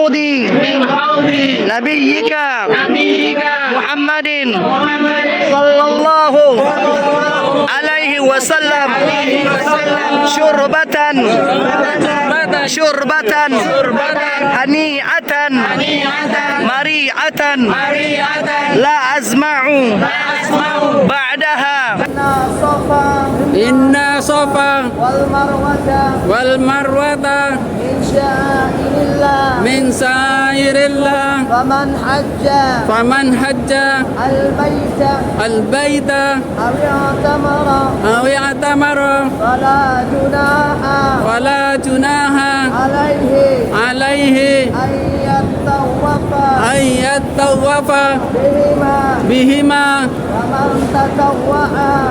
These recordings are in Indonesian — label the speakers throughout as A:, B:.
A: حوض نبيك محمد صلى الله عليه وسلم شربة هنيئة مريئة لا أسمع بعدها
B: إن صفا والمروة من شعائر الله فمن حج البيت أو اعتمر فلا جناح عليه أن يطوف بهما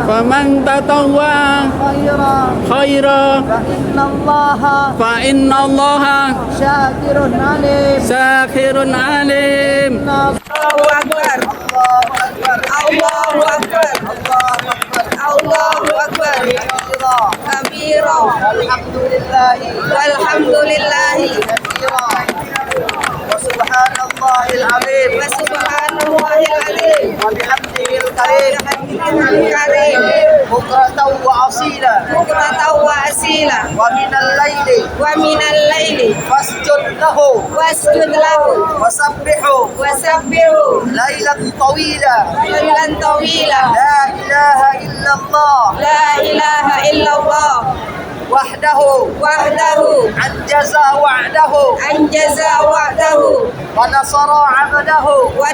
B: فمن تطوع خيرا فإن الله شاكر عليم.
C: Allahu Akbar. Allahu Akbar. Allahu Akbar. Kabira. Walhamdulillahi.
A: Subhanallahil azim wa bihamdihil karim bukratan wa asila wa minal laili fasjud lahu wasabbihu lailan tawila la ilaha illallah wahdahu anjaza wa'dahu wa nasara 'abdahu wa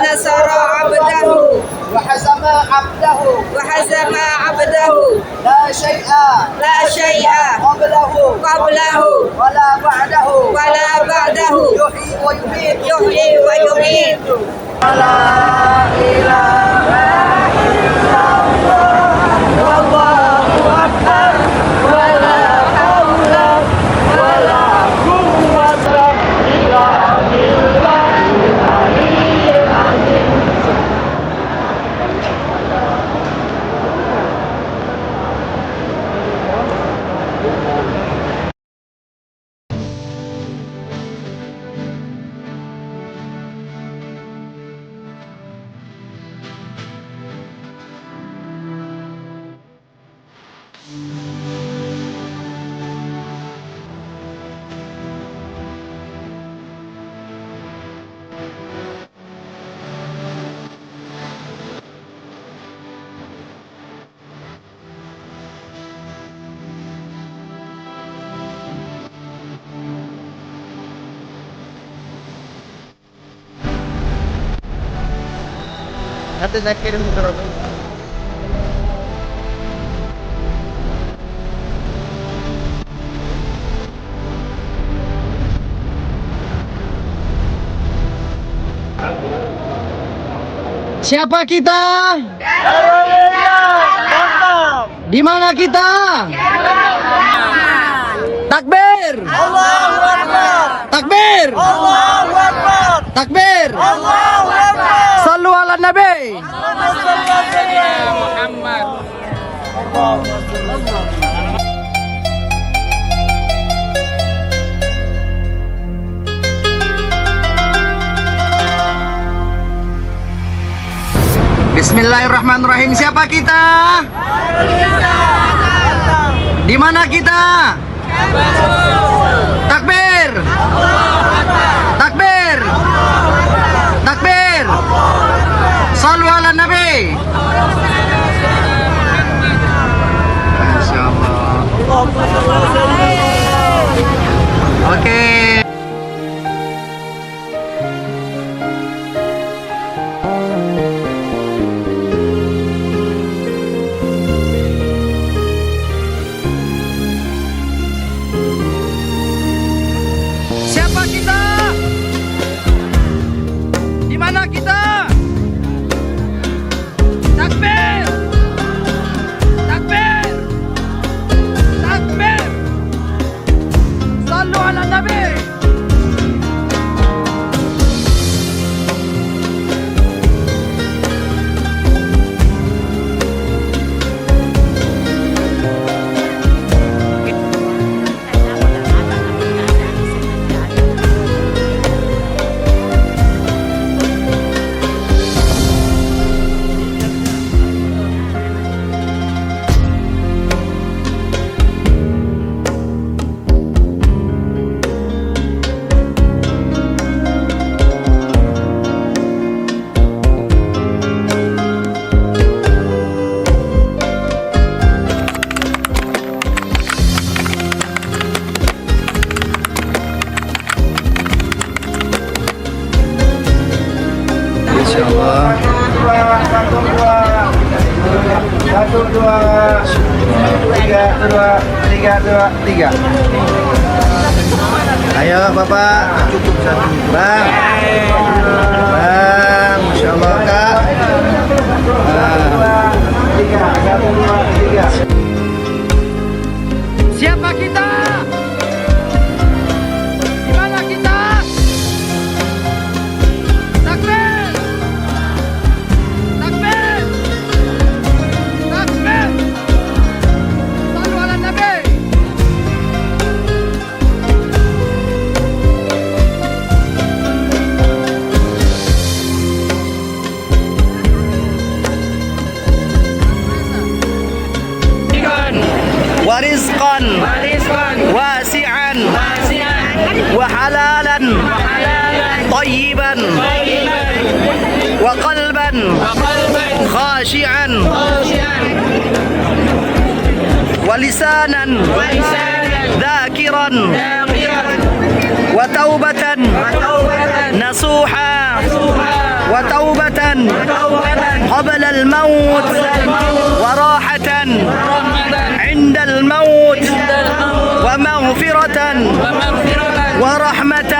A: hazama 'abdahu la syai'a qablahu wala ba'dahu yuhyi wa yumiitu la ilaha illallah wallahu akbar wala haula wala quwwata illa billahil aliyyil azim. Nanti saya kirim terus.
B: Siapa kita? Di mana kita? Takbir!
A: Allahu Akbar.
B: Takbir!
A: Allahu Akbar.
B: Takbir!
A: Allahu Akbar.
B: Sallu ala Nabi!
C: Muhammad.
B: Bismillahirrahmanirrahim. Siapa kita? Di mana kita? Takbir! Takbir! Takbir! Sallu ala Nabi! Masya Allah. Oke. Siapa kita? Di mana kita? Takbir! Takbir! Takbir! Sallu ala Nabi!
D: Tiga. Ayo Bapak. Bang. Bang, Masya Allah Kak.
B: Siapa kita? Di mana kita? Takbir! Takbir! Takbir! Sallu ala Nabi!
D: Warizqan wasi'an wa halalan tayyiban wa qalban khashi'an wa lisanan dhakiran wa taubatan nasuha wa taubatan qabla al-maut wa rahatan عند الموت ومغفرة ورحمة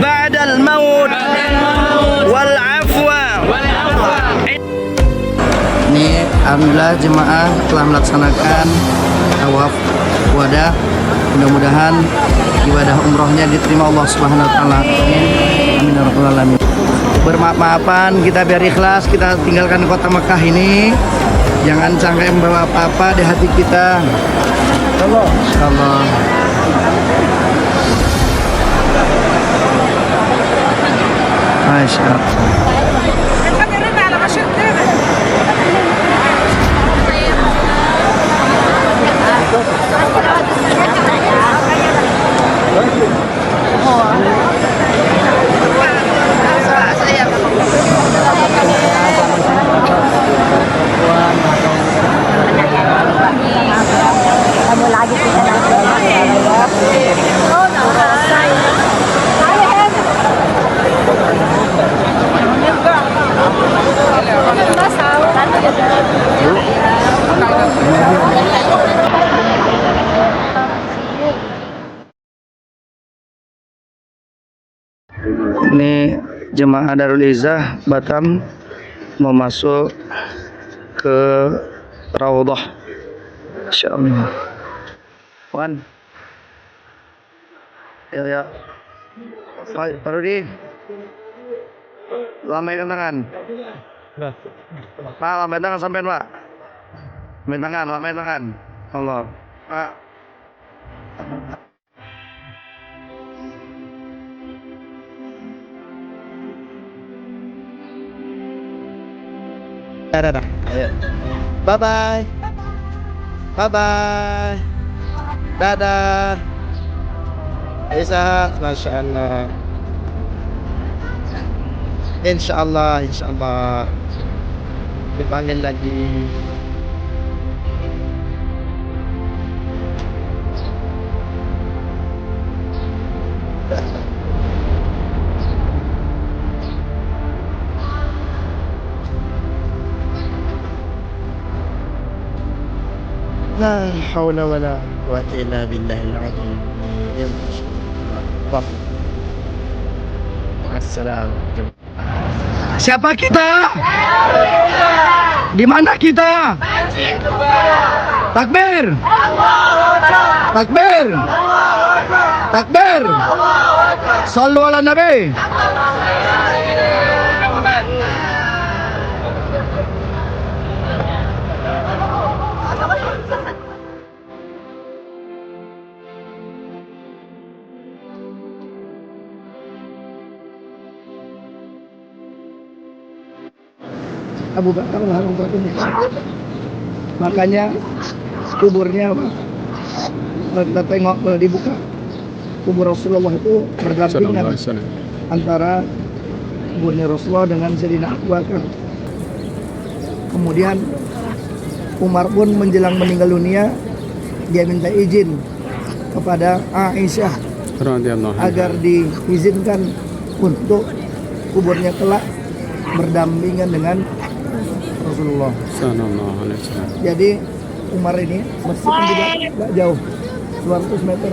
D: بعد الموت والعفو. Ini alhamdulillah jemaah telah melaksanakan tawaf wada. Mudah-mudahan ibadah umrohnya diterima Allah Subhanahu wa taala. Amin ya rabbal alamin. Bermaaf-maafan, kita biar ikhlas, kita tinggalkan kota Mekah ini. Jangan sampai membawa apa-apa di hati kita. Allah. Masya Allah. Ini jemaah Darul Izzah Batam mau masuk ke Raudhah. Insyaallah. Wan. Ya. Pak Rudi. Lambaikan tangan. Pak, lambaikan tangan sampean, Pak. Lambaikan tangan. Allah. Pak. Dadah. Ayo. Bye-bye. Bye-bye. Dadah. Isa, Masya Allah. Insya Allah. Dipanggil lagi. La haula wala quwwata illa billahil azim. Assalamualaikum. Siapa kita? Di mana kita? Takbir. Takbir. Takbir. Sallu ala Nabi. Abu Bakar lah orang tuanya. Makanya kuburnya kita tengok dibuka, kubur Rasulullah itu berdampingan antara kuburnya Rasulullah dengan Sayyidina Abu Bakar. Kemudian Umar pun menjelang meninggal dunia, dia minta izin kepada Aisyah agar diizinkan untuk kuburnya kelak berdampingan dengan Rasulullah.
E: Sallallahu alaihi wasallam.
D: Jadi Umar ini meskipun tidak jauh 200 meter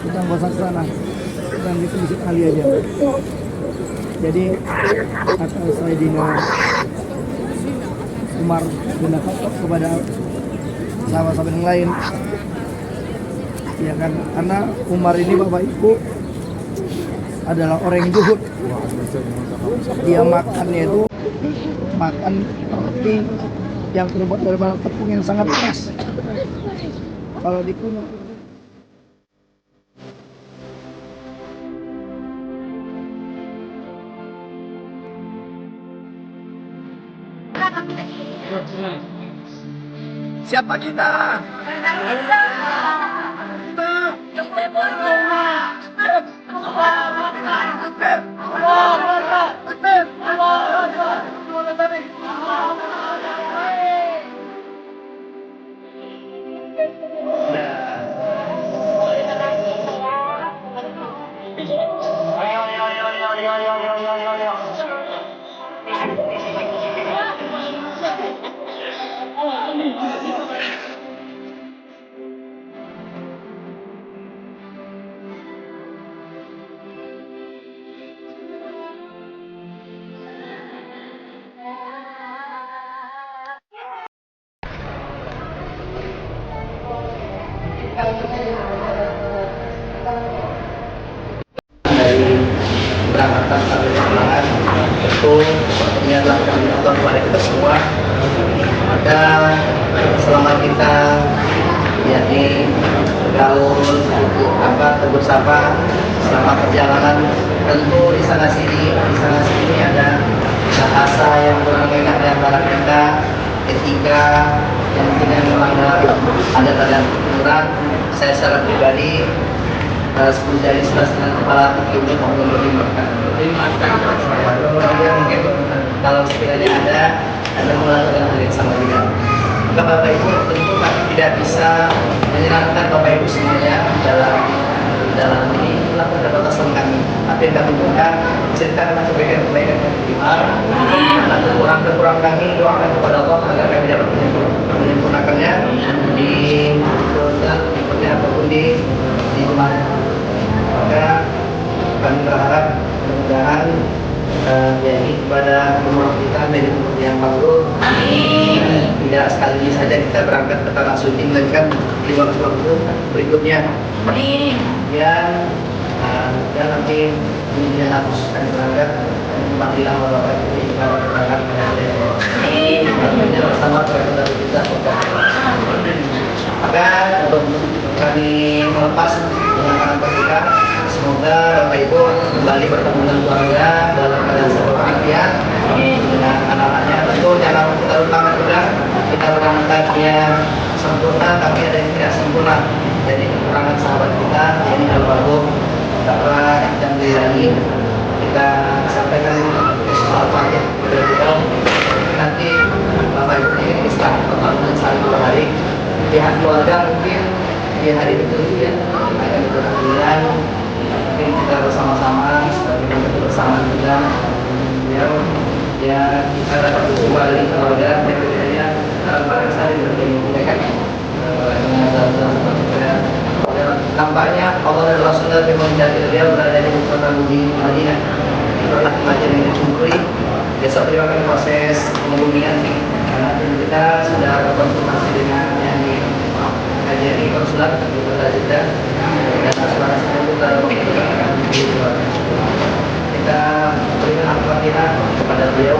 D: tentang kosak sana dan itu Masjid Ali aja. Jadi kata Sayyidina Umar bin Khattab kepada sahabat-sahabat yang lain, ya kan, karena Umar ini Bapak Ibu adalah orang yang zuhud. Dia makannya itu makan roti yang terbuat dari bahan tepung yang sangat keras. Kalau dikunyah siapa kita? dari berangkatan sampai pulangan itu ini adalah kami Allah kepada kita semua. Maka selama kita yakni bergaul tegur sapa selama perjalanan, tentu di sana sini ada bahasa yang kurang enak di antara kita, etika yang tidak melanggar adat-adat aturan. Saya secara pribadi dari dengan kepala ini mau mempertimbangkan mungkin kalau sekiranya ada melanggar hal yang sama juga. Maka Bapak Ibu tentu kami tidak bisa menyenangkan Bapak Ibu semuanya dalam ini melakukan batasan kami. Tapi yang kami bukan ceritakan kebaikan-kebaikan yang terima, dan kekurangan kami doakan kepada Allah agar kami dapat menyempurnakannya di hotel, di ataupun di rumah. Maka kami berharap mudah-mudahan yakni kepada umroh kita menjadi umroh yang mabrur. Tidak sekali ini saja kita berangkat ke tanah suci, melainkan di waktu berikutnya. Dan nanti kemudian harus kami berangkat kembalilah Bapak Ibu kalau berangkat bersama kepada kita. Maka untuk kami melepas dengan kita, semoga Bapak Ibu kembali bertemu dengan keluarga dalam keadaan sehat dengan anak-anaknya. Tentu jangan kita utama juga kita berangkat dia sempurna, tapi ada yang tidak sempurna. Jadi kekurangan sahabat kita ini almarhum Bapak dan lagi kita sampaikan al-fatihah kepada beliau. Nanti Bapak Ibu ini setelah pertemuan saling berhari pihak keluarga mungkin di hari itu ya akan berkenan mungkin kita bersama-sama sebagai bentuk bersama juga ya kita dapat kembali keluarga tentunya barang saling bertemu kan nampaknya Allah dan Rasulullah memang menjadi beliau berada di kota bumi Madinah pernah belajar dengan Cungkuri. Besok beliau akan proses penghubungan karena kita sudah berkonsultasi dengan yang kajian di konsulat di Kota Jeddah dan asuransi kita kita berikan al-fatihah kepada beliau.